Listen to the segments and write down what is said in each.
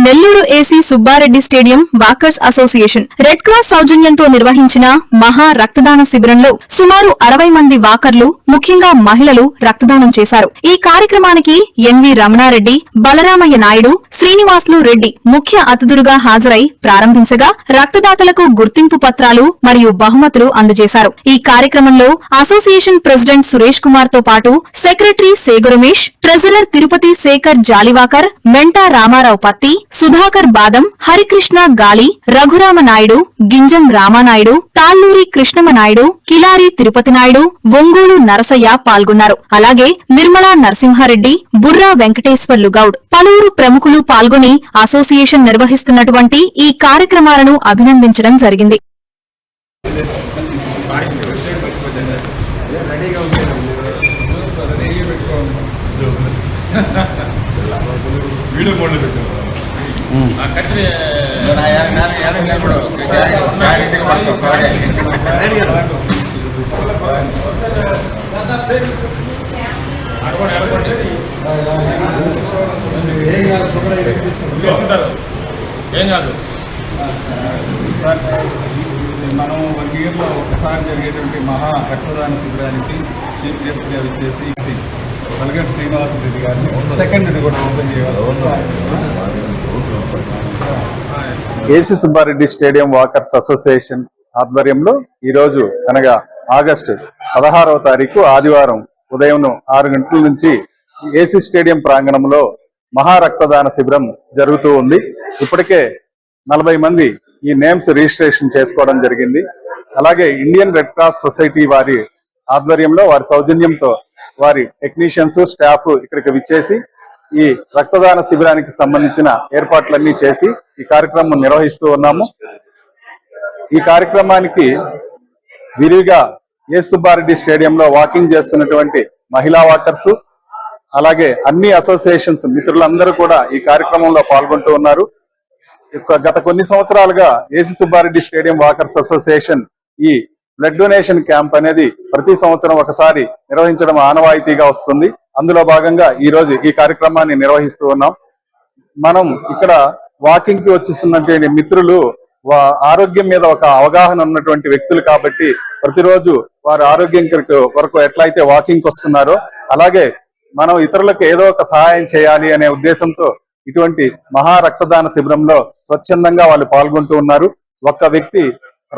Nellore AC Subbareddy stadium walkers association red cross సౌజన్యంతో నిర్వహించిన మహా రక్తదాన శిబిరంలో సుమారు 60 మంది వాకర్లు ముఖ్యంగా మహిళలు రక్తదానం చేశారు. ఈ కార్యక్రమానికి ఎన్వి రమణారెడ్డి, బలరామయ్య నాయుడు, శ్రీనివాసులు రెడ్డి ముఖ్య అతిథులుగా హాజరై ప్రారంభించగా రక్తదాతలకు గుర్తింపు పత్రాలు మరియు బహుమతులు అందజేశారు. ఈ కార్యక్రమంలో అసోసియేషన్ ప్రెసిడెంట్ సురేష్ కుమార్ తో పాటు సెక్రటరీ సేగు రమేష్, ట్రెజరర్ తిరుపతి శేఖర్ జాలివాకర్, మెంటా రామారావు పత్తి, సుధాకర్ బాదం, హరికృష్ణ గాలి, రఘురామ నాయుడు, గింజం రామానాయుడు, తాళ్లూరి కృష్ణమనాయుడు, కిలారి తిరుపతి నాయుడు, ఒంగోలు నరసయ్య పాల్గొన్నారు. అలాగే నిర్మలా నరసింహారెడ్డి, బుర్రా వెంకటేశ్వర్లు గౌడ్, పలువురు ప్రముఖులు పాల్గొని అసోసియేషన్ నిర్వహిస్తున్నటువంటి ఈ కార్యక్రమాలను అభినందించడం జరిగింది. ఏం కాదు మనం 1 ఇయర్లో ఒకసారి జరిగేటువంటి మహా రక్తదాన శిబిరానికి చీఫ్ గెస్ట్గా వచ్చేసి పలగటి శ్రీనివాసరెడ్డి గారిని సెకండ్ కూడా ఓపెన్ చేయాలి. AC Subbareddy stadium walkers association ఆధ్వర్యంలో ఈరోజు అనగా ఆగస్టు 16వ తారీఖు ఆదివారం ఉదయం 6 గంటల నుంచి ఏసీ స్టేడియం ప్రాంగణంలో మహా రక్తదాన శిబిరం జరుగుతూ ఉంది. ఇప్పటికే 40 మంది ఈ నేమ్స్ రిజిస్ట్రేషన్ చేసుకోవడం జరిగింది. అలాగే ఇండియన్ రెడ్ క్రాస్ సొసైటీ వారి ఆధ్వర్యంలో వారి సౌజన్యంతో వారి టెక్నీషియన్స్ స్టాఫ్ ఇక్కడికి విచ్చేసి ఈ రక్తదాన శిబిరానికి సంబంధించిన ఏర్పాట్లన్నీ చేసి ఈ కార్యక్రమం నిర్వహిస్తూ ఉన్నాము. ఈ కార్యక్రమానికి విరిగా ఏసీ సుబ్బారెడ్డి స్టేడియంలో వాకింగ్ చేస్తున్నటువంటి మహిళా వాకర్స్, అలాగే అన్ని అసోసియేషన్స్ మిత్రులందరూ కూడా ఈ కార్యక్రమంలో పాల్గొంటూ ఉన్నారు. గత కొన్ని సంవత్సరాలుగా AC Subbareddy stadium walkers association ఈ బ్లడ్ డొనేషన్ క్యాంప్ అనేది ప్రతి సంవత్సరం ఒకసారి నిర్వహించడం ఆనవాయితీగా వస్తుంది. అందులో భాగంగా ఈ రోజు ఈ కార్యక్రమాన్ని నిర్వహిస్తూ ఉన్నాం. మనం ఇక్కడ వాకింగ్ కి వచ్చిస్తున్నటువంటి మిత్రులు ఆరోగ్యం మీద ఒక అవగాహన ఉన్నటువంటి వ్యక్తులు కాబట్టి ప్రతిరోజు వారి ఆరోగ్యం వరకు ఎట్లయితే వాకింగ్ వస్తున్నారో అలాగే మనం ఇతరులకు ఏదో ఒక సహాయం చేయాలి అనే ఉద్దేశంతో ఇటువంటి మహా రక్తదాన శిబిరంలో స్వచ్ఛందంగా వాళ్ళు పాల్గొంటూ ఉన్నారు. ఒక్క వ్యక్తి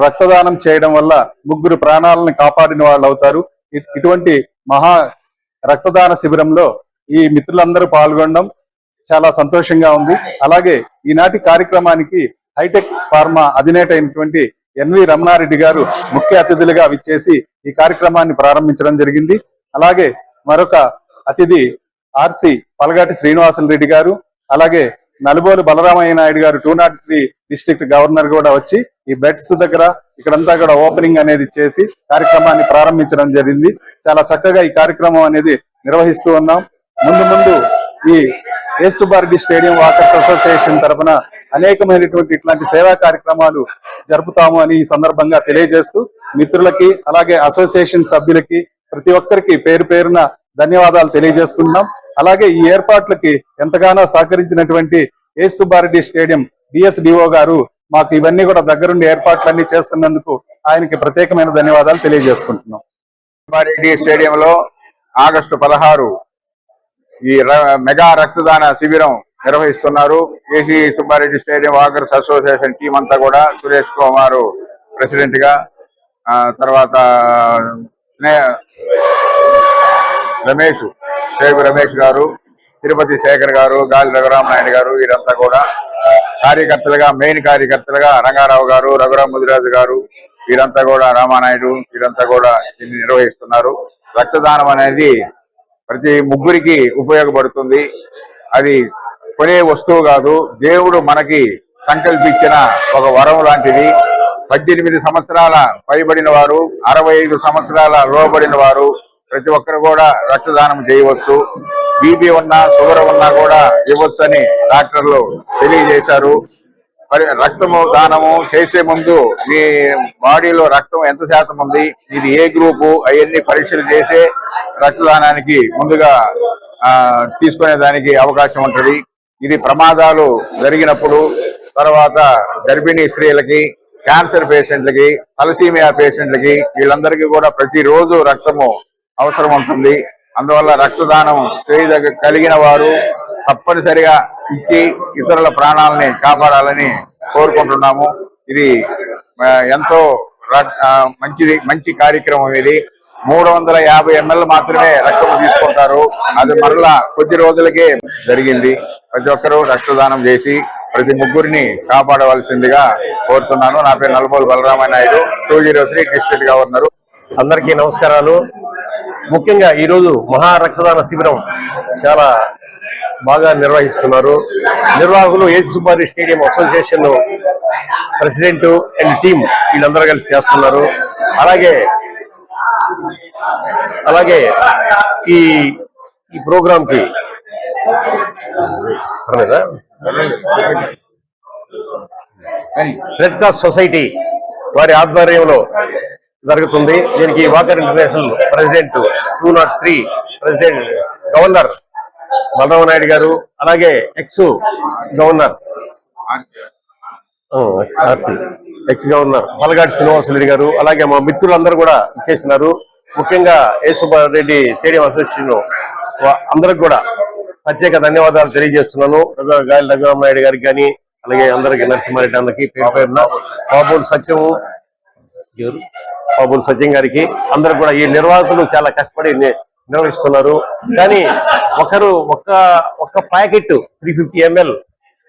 రక్తదానం చేయడం వల్ల 3 ప్రాణాలను కాపాడిన వాళ్ళు అవుతారు. ఇటువంటి మహా రక్తదాన శిబిరంలో ఈ మిత్రులందరూ పాల్గొనడం చాలా సంతోషంగా ఉంది. అలాగే ఈనాటి కార్యక్రమానికి హైటెక్ ఫార్మా అధినేత అయినటువంటి ఎన్వి రమణారెడ్డి గారు ముఖ్య అతిథులుగా విచ్చేసి ఈ కార్యక్రమాన్ని ప్రారంభించడం జరిగింది. అలాగే మరొక అతిథి ఆర్సి పలగాటి శ్రీనివాసులరెడ్డి గారు, అలాగే నలుబోలు బలరామయ్య నాయుడు గారు 203 డిస్ట్రిక్ట్ గవర్నర్ కూడా వచ్చి ఈ బెడ్స్ దగ్గర ఇక్కడంతా కూడా ఓపెనింగ్ అనేది చేసి కార్యక్రమాన్ని ప్రారంభించడం జరిగింది. చాలా చక్కగా ఈ కార్యక్రమం అనేది నిర్వహిస్తూ ఉన్నాం. ముందు ఈ AC Subbareddy stadium walkers association తరఫున అనేకమైనటువంటి ఇట్లాంటి సేవా కార్యక్రమాలు జరుపుతాము అని ఈ సందర్భంగా తెలియజేస్తూ మిత్రులకి అలాగే అసోసియేషన్ సభ్యులకి ప్రతి ఒక్కరికి పేరు పేరున ధన్యవాదాలు తెలియజేసుకుంటున్నాం. అలాగే ఈ ఏర్పాట్లకి ఎంతగానో సహకరించినటువంటి ఏసీ సుబ్బారెడ్డి స్టేడియం డిఎస్డిఓ గారు మాకు ఇవన్నీ కూడా దగ్గరుండి ఏర్పాట్లన్నీ చేస్తున్నందుకు ఆయనకి ప్రత్యేకమైన ధన్యవాదాలు తెలియజేసుకుంటున్నాం. సుబ్బారెడ్డి స్టేడియంలో ఆగస్టు 16 ఈ మెగా రక్తదాన శిబిరం నిర్వహిస్తున్నారు. AC Subbareddy stadium walkers association team అంతా కూడా సురేష్ కుమార్ ప్రెసిడెంట్ గా, తర్వాత సేగు రమేష్ గారు, తిరుపతి శేఖర్ గారు, గాలి రఘురామనాయుడు గారు, వీరంతా కూడా కార్యకర్తలుగా మెయిన్ కార్యకర్తలుగా రంగారావు గారు, రఘురామ ముదిరాజు గారు, వీరంతా కూడా రామానాయుడు, వీరంతా కూడా దీన్ని నిర్వహిస్తున్నారు. రక్తదానం అనేది ప్రతి ముగ్గురికి ఉపయోగపడుతుంది. అది కొనే వస్తువు కాదు, దేవుడు మనకి సంకల్పించిన ఒక వరం లాంటిది. 18 సంవత్సరాల పైబడిన వారు, 65 సంవత్సరాల లోబడిన వారు ప్రతి ఒక్కరు కూడా రక్తదానం చేయవచ్చు. బీపీ ఉన్నా షుగర్ ఉన్నా కూడా ఇవ్వచ్చు అని డాక్టర్లు తెలియజేశారు. మరి రక్తము దానము చేసే ముందు మీ బాడీలో రక్తం ఎంత శాతం ఉంది, ఇది ఏ గ్రూపు, అవన్నీ పరీక్షలు చేసే రక్తదానానికి ముందుగా తీసుకునే దానికి అవకాశం ఉంటుంది. ఇది ప్రమాదాలు జరిగినప్పుడు, తర్వాత గర్భిణీ స్త్రీలకి, క్యాన్సర్ పేషెంట్లకి, తలసీమియా పేషెంట్లకి, వీళ్ళందరికీ కూడా ప్రతిరోజు రక్తము అవసరం ఉంటుంది. అందువల్ల రక్తదానం కలిగిన వారు తప్పనిసరిగా ఇచ్చి ఇతరుల ప్రాణాలని కాపాడాలని కోరుకుంటున్నాము. ఇది ఎంతో మంచి కార్యక్రమం. ఇది 350 ml మాత్రమే రక్తం తీసుకుంటారు. అది మరలా కొద్ది రోజులకే జరిగింది. ప్రతి ఒక్కరూ రక్తదానం చేసి ప్రతి ముగ్గురిని కాపాడవలసిందిగా కోరుతున్నాను. నా పేరు నల్లబోలు బలరామయ్య నాయుడు, 203 డిస్ట్రిక్ట్ గవర్నరు. అందరికీ నమస్కారాలు. ముఖ్యంగా ఈరోజు మహా రక్తదాన శిబిరం చాలా బాగా నిర్వహిస్తున్నారు. నిర్వాహకులు AC Subbareddy stadium association president and team వీళ్ళందరూ కలిసి చేస్తున్నారు. అలాగే ఈ ప్రోగ్రామ్ కి రెడ్ క్రాస్ సొసైటీ వారి ఆధ్వర్యంలో జరుగుతుంది. దీనికి walker international president 203 president governor Balarama Naidu గారు, అలాగే ఎక్స్ గవర్నర్ పలగాటి శ్రీనివాసరెడ్డి గారు, అలాగే మా మిత్రులందరూ కూడా ఇచ్చేసినారు. ముఖ్యంగా ఏ సుబ్బారెడ్డి స్టేడియం అసోసియేషన్ అందరికి కూడా ప్రత్యేక ధన్యవాదాలు తెలియజేస్తున్నాను. గాలి రఘురామ నాయుడు గారికి కానీ, అలాగే అందరికి నరసింహారెడ్డి అందరికి పేరు పేరున, బాబుల్ సత్యం గారికి, అందరూ కూడా ఈ నిర్వాహకులు చాలా కష్టపడి నిర్వహిస్తున్నారు. కానీ ఒక్క ప్యాకెట్ 350 ml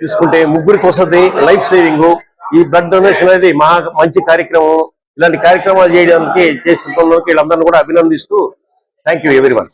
తీసుకుంటే ముగ్గురికి వస్తుంది, లైఫ్ సేవింగ్. ఈ బ్లడ్ డొనేషన్ అనేది మంచి కార్యక్రమం. ఇలాంటి కార్యక్రమాలు చేయడానికి చేస్తున్నందుకు వీళ్ళందరినీ కూడా అభినందిస్తూ థ్యాంక్ యూ ఎవ్రీవన్.